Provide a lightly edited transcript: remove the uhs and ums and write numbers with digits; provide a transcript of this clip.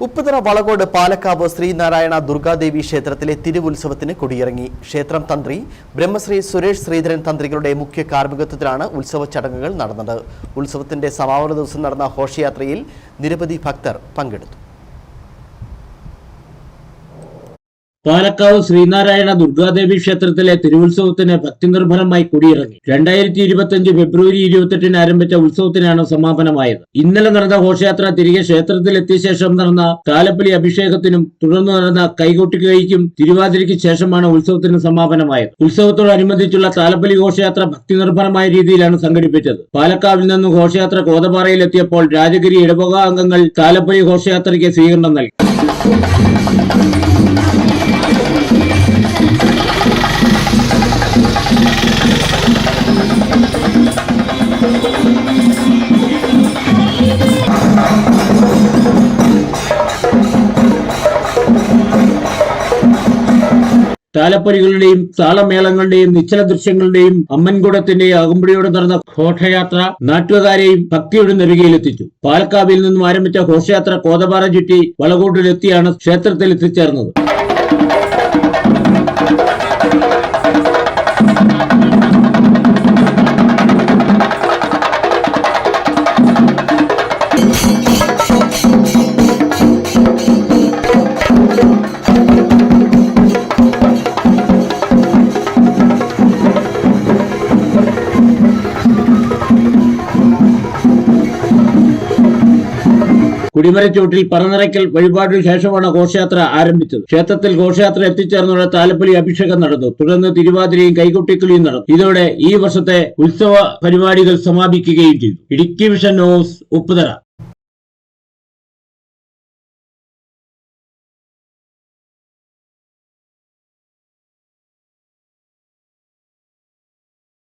ഉപ്പുതറ വളകോട് പാലക്കാവ് ശ്രീനാരായണ ദുർഗാദേവി ക്ഷേത്രത്തിലെ തിരുവുത്സവത്തിന് കൊടിയിറങ്ങി. ക്ഷേത്രം തന്ത്രി ബ്രഹ്മശ്രീ സുരേഷ് ശ്രീധരൻ തന്ത്രികളുടെ മുഖ്യ കാർമ്മികത്വത്തിലാണ് ഉത്സവ ചടങ്ങുകൾ നടന്നത്. ഉത്സവത്തിന്റെ സമാപന ദിവസം നടന്ന ഘോഷയാത്രയിൽ നിരവധി ഭക്തർ പങ്കെടുത്തു. പാലക്കാവ് ശ്രീനാരായണ ദുർഗാദേവി ക്ഷേത്രത്തിലെ തിരുവുത്സവത്തിന് ഭക്തിനിർഭരമായി കൊടിയിറങ്ങി. 2025 ഫെബ്രുവരി 28 ആരംഭിച്ച ഉത്സവത്തിനാണ് സമാപനമായത്. ഇന്നലെ നടന്ന ഘോഷയാത്ര തിരികെ ക്ഷേത്രത്തിലെത്തിയ ശേഷം നടന്ന താലപ്പൊലി അഭിഷേകത്തിനും തുടർന്ന് നടന്ന കൈകൊട്ടിക്കൈക്കും തിരുവാതിരയ്ക്ക് ശേഷമാണ് ഉത്സവത്തിന് സമാപനമായത്. ഉത്സവത്തോടനുബന്ധിച്ചുള്ള താലപ്പൊലി ഘോഷയാത്ര ഭക്തിനിർഭരമായ രീതിയിലാണ് സംഘടിപ്പിച്ചത്. പാലക്കാവിൽ നിന്ന് ഘോഷയാത്ര കോതപാറയിലെത്തിയപ്പോൾ രാജഗിരി ഇടവക അംഗങ്ങൾ താലപ്പൊലി ഘോഷയാത്രയ്ക്ക് സ്വീകരണം നൽകി. താലപ്പൊലികളുടെയും താളമേളങ്ങളുടെയും നിശ്ചല ദൃശ്യങ്ങളുടെയും അമ്മൻകുടത്തിന്റെയും അകമ്പടിയോടെ നടന്ന ഘോഷയാത്ര നാട്ടുകാരെയും ഭക്തിയുടെ നെറുകയിലെത്തിച്ചു. പാലക്കാവിൽ നിന്നും ആരംഭിച്ച ഘോഷയാത്ര കോതപാറ ചുറ്റി വളകോട്ടിലെത്തിയാണ് ക്ഷേത്രത്തിൽ എത്തിച്ചേർന്നത്. കുടിമരച്ചോട്ടിൽ പറനിറയ്ക്കൽ വഴിപാടിന് ശേഷമാണ് ഘോഷയാത്ര ആരംഭിച്ചത്. ക്ഷേത്രത്തിൽ ഘോഷയാത്ര എത്തിച്ചേർന്നുള്ള താലപ്പൊലി അഭിഷേകം നടന്നു. തുടർന്ന് തിരുവാതിരയും കൈകൊട്ടിക്കളിയും നടന്നു. ഇതോടെ ഈ വർഷത്തെ ഉത്സവ പരിപാടികൾ സമാപിക്കുകയും ചെയ്തു. Idukki vision news, Upputhara.